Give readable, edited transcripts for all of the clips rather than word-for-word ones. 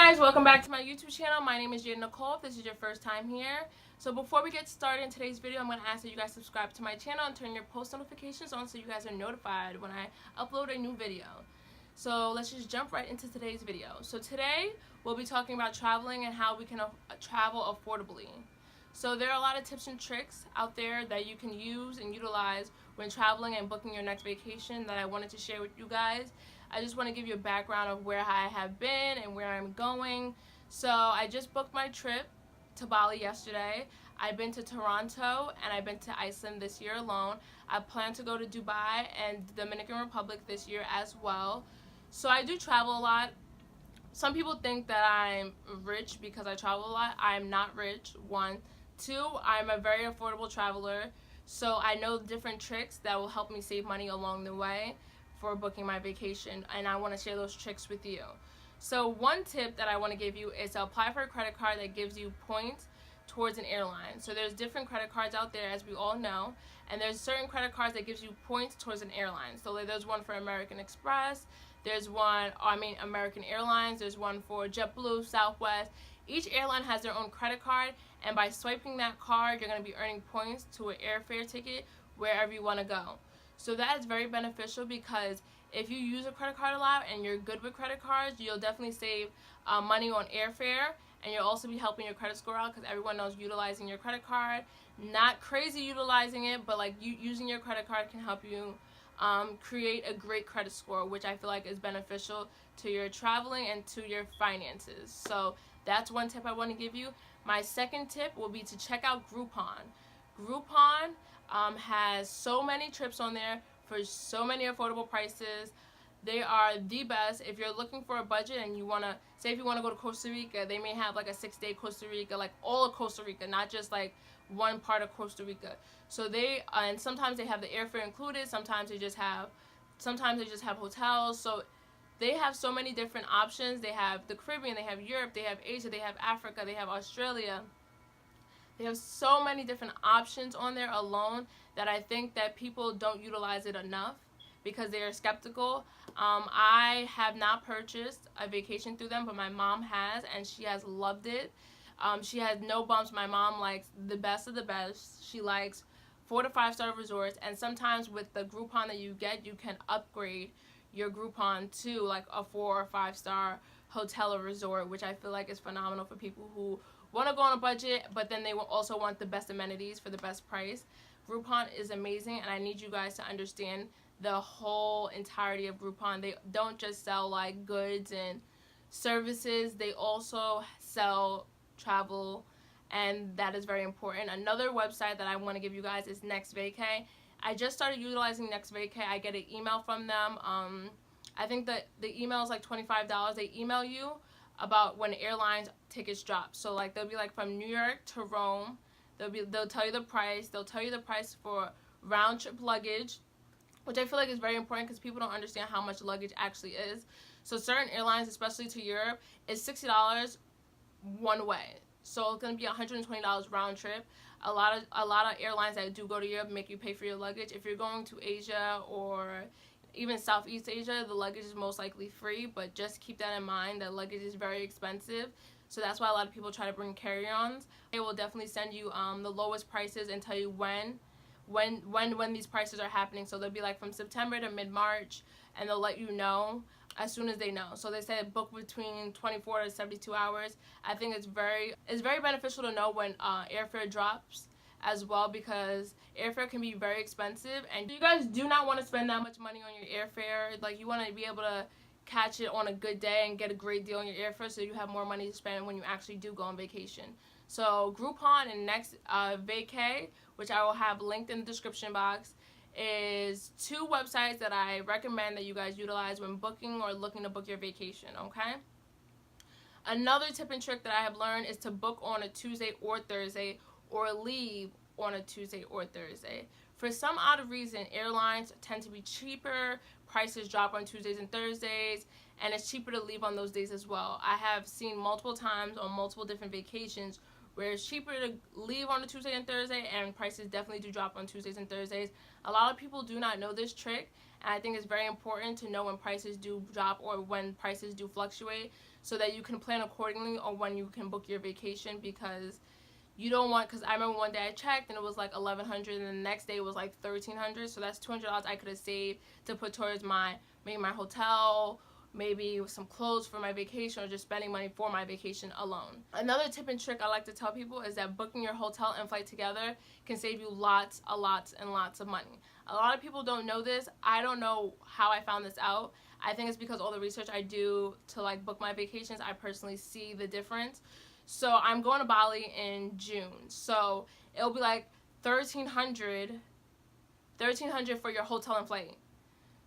guys, welcome back to my YouTube channel. My name is Jade Nicole. If this is your first time here. So before we get started in today's video, I'm going to ask that you guys subscribe to my channel and turn your post notifications on so you guys are notified when I upload a new video. So let's just jump right into today's video. So today we'll be talking about traveling and how we can travel affordably. So there are a lot of tips and tricks out there that you can use and utilize when traveling and booking your next vacation that I wanted to share with you guys. I just want to give you a background of where I have been and where I'm going. So I just booked my trip to Bali yesterday. I've been to Toronto and I've been to Iceland this year alone. I plan to go to Dubai and Dominican Republic this year as well. So I do travel a lot. Some people think that I'm rich because I travel a lot. I'm not rich, one. Two, I'm a very affordable traveler. So I know different tricks that will help me save money along the way for booking my vacation, and I want to share those tricks with you. So one tip that I want to give you is to apply for a credit card that gives you points towards an airline. So there's different credit cards out there, as we all know, and there's certain credit cards that gives you points towards an airline. So there's one for American Express, there's one, American Airlines, there's one for JetBlue, Southwest. Each airline has their own credit card, and by swiping that card, you're going to be earning points to an airfare ticket wherever you want to go. So that is very beneficial because if you use a credit card a lot and you're good with credit cards, you'll definitely save money on airfare, and you'll also be helping your credit score out because everyone knows utilizing your credit card, not crazy utilizing it, but like using your credit card can help you create a great credit score, which I feel like is beneficial to your traveling and to your finances. So that's one tip I want to give you. My second tip will be to check out Groupon. Groupon has so many trips on there for so many affordable prices. They are the best. If you're looking for a budget and you want to, say if you want to go to Costa Rica, they may have like a 6-day Costa Rica, like all of Costa Rica, not just like one part of Costa Rica. So they, and sometimes they have the airfare included, sometimes they just have hotels. So they have so many different options. They have the Caribbean, they have Europe, they have Asia, they have Africa, they have Australia. They have so many different options on there alone that I think that people don't utilize it enough because they are skeptical. I have not purchased a vacation through them, but my mom has, and she has loved it. She has no bumps. My mom likes the best of the best. She likes 4 to 5 star resorts, and sometimes with the Groupon that you get, you can upgrade your Groupon to like a 4 or 5 star hotel or resort, which I feel like is phenomenal for people who want to go on a budget, but then they will also want the best amenities for the best price. Groupon is amazing, and I need you guys to understand the whole entirety of Groupon. They don't just sell like goods and services, they also sell travel, and that is very important. Another website that I want to give you guys is Vacay. I just started utilizing Vacay. I get an email from them. I think that the email is like $25. They email you about when airlines tickets drop. So like they'll be like from New York to Rome. They'll tell you the price. They'll tell you the price for round trip luggage, which I feel like is very important because people don't understand how much luggage actually is. So certain airlines, especially to Europe, is $60 one way. So it's gonna be $120 round trip. A lot of airlines that do go to Europe make you pay for your luggage. If you're going to Asia or even Southeast Asia, the luggage is most likely free, but just keep that in mind that luggage is very expensive. So that's why a lot of people try to bring carry-ons. They will definitely send you the lowest prices and tell you when these prices are happening. So they'll be like from September to mid-March, and they'll let you know as soon as they know. So they said book between 24 to 72 hours. I think it's very beneficial to know when airfare drops as well, because airfare can be very expensive, and you guys do not want to spend that much money on your airfare. Like, you want to be able to catch it on a good day and get a great deal on your airfare so you have more money to spend when you actually do go on vacation. So Groupon and Vacay, which I will have linked in the description box, is 2 websites that I recommend that you guys utilize when booking or looking to book your vacation, okay? Another tip and trick that I have learned is to book on a Tuesday or Thursday, or leave on a Tuesday or Thursday. For some odd reason, airlines tend to be cheaper, prices drop on Tuesdays and Thursdays, and it's cheaper to leave on those days as well. I have seen multiple times on multiple different vacations where it's cheaper to leave on a Tuesday and Thursday, and prices definitely do drop on Tuesdays and Thursdays. A lot of people do not know this trick, and I think it's very important to know when prices do drop or when prices do fluctuate. so that you can plan accordingly on when you can book your vacation, because you don't want, because I remember one day I checked and it was like $1,100 and the next day it was like $1,300, so that's $200 I could have saved to put towards maybe my hotel, maybe some clothes for my vacation, or just spending money for my vacation alone. Another tip and trick I like to tell people is that booking your hotel and flight together can save you lots and lots of money. A lot of people don't know this. I don't know how I found this out. I think it's because all the research I do to like book my vacations, I personally see the difference. So I'm going to Bali in June, so it'll be like $1,300 for your hotel and flight.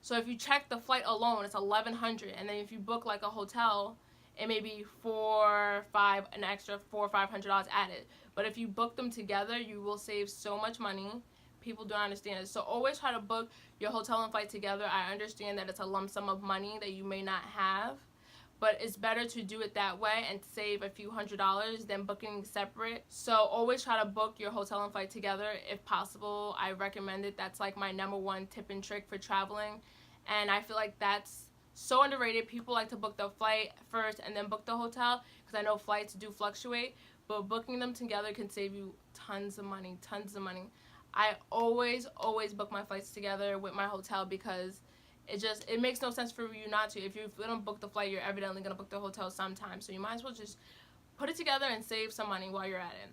So if you check the flight alone, it's $1,100, and then if you book like a hotel, it may be an extra $400 or $500 added. But if you book them together, you will save so much money. People don't understand it. So always try to book your hotel and flight together. I understand that it's a lump sum of money that you may not have, but it's better to do it that way and save a few $100s than booking separate. So always try to book your hotel and flight together if possible. I recommend it. That's like my #1 tip and trick for traveling, and I feel like that's so underrated. People like to book the flight first and then book the hotel, because I know flights do fluctuate, but booking them together can save you tons of money. I always book my flights together with my hotel, because it makes no sense for you not to. If you don't book the flight, you're evidently going to book the hotel sometime. So you might as well just put it together and save some money while you're at it.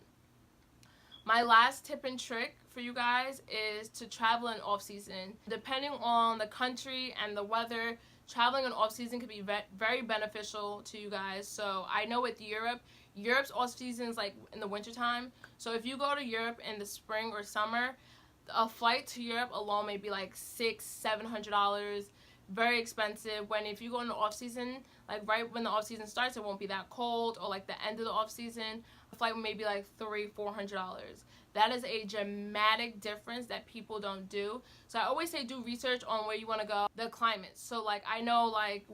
My last tip and trick for you guys is to travel in off-season. Depending on the country and the weather, traveling in off-season can be very beneficial to you guys. So I know with Europe's off-season is like in the wintertime. So if you go to Europe in the spring or summer, a flight to Europe alone may be like $600-700, very expensive. When if you go in the off season, like right when the off season starts, it won't be that cold, or like the end of the off season, a flight may be like $300-400. That is a dramatic difference that people don't do. So I always say do research on where you want to go, the climate. So like I know like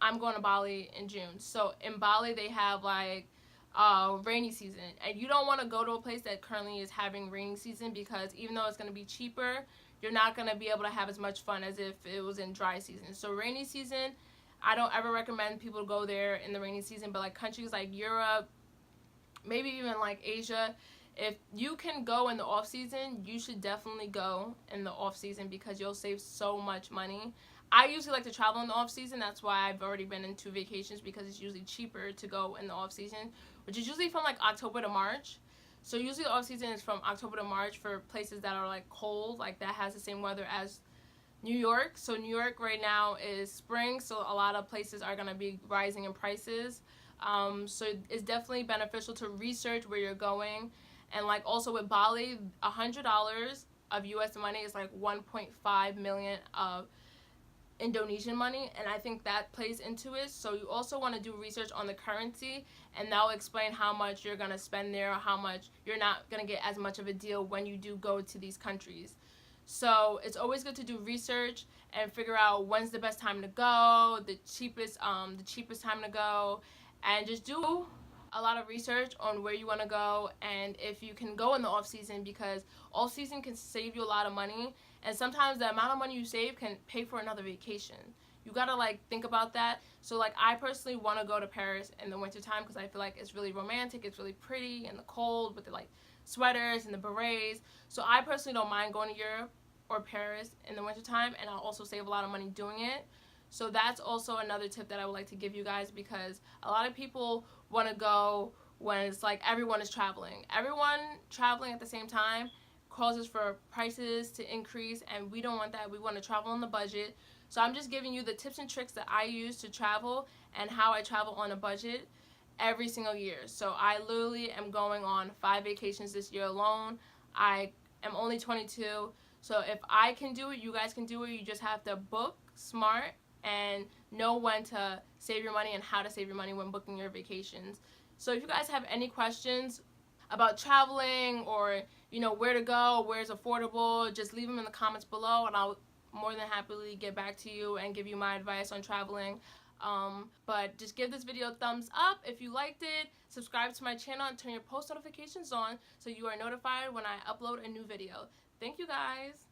I'm going to Bali in June. So in Bali they have like rainy season, and you don't want to go to a place that currently is having rainy season, because even though it's going to be cheaper, you're not going to be able to have as much fun as if it was in dry season. So rainy season, I don't ever recommend people to go there in the rainy season, but like countries like Europe, maybe even like Asia, if you can go in the off season, you should definitely go in the off season, because you'll save so much money. I usually like to travel in the off season. That's why I've already been in 2 vacations, because it's usually cheaper to go in the off season, which is usually from like October to March. So usually the off season is from October to March for places that are like cold, like that has the same weather as New York. So New York right now is spring, so a lot of places are going to be rising in prices. So it's definitely beneficial to research where you're going. And like also with Bali, $100 of US money is like 1.5 million of Indonesian money, and I think that plays into it. So you also want to do research on the currency, and that will explain how much you're going to spend there, or how much you're not going to get as much of a deal when you do go to these countries. So it's always good to do research and figure out when's the best time to go, the cheapest time to go, and just do a lot of research on where you want to go, and if you can go in the off season, because off season can save you a lot of money, and sometimes the amount of money you save can pay for another vacation. You gotta like think about that. So like I personally want to go to Paris in the wintertime, because I feel like it's really romantic, it's really pretty in the cold with the like sweaters and the berets. So I personally don't mind going to Europe or Paris in the wintertime, and I'll also save a lot of money doing it. So that's also another tip that I would like to give you guys, because a lot of people want to go when it's like everyone is traveling. Everyone traveling at the same time causes for prices to increase, and we don't want that. We want to travel on the budget. So I'm just giving you the tips and tricks that I use to travel and how I travel on a budget every single year. So I literally am going on 5 vacations this year alone. I am only 22. So if I can do it, you guys can do it. You just have to book smart and know when to save your money and how to save your money when booking your vacations. So if you guys have any questions about traveling, or you know where to go, where's affordable, just leave them in the comments below, and I'll more than happily get back to you and give you my advice on traveling. But just give this video a thumbs up if you liked it, subscribe to my channel, and turn your post notifications on so you are notified when I upload a new video. Thank you guys.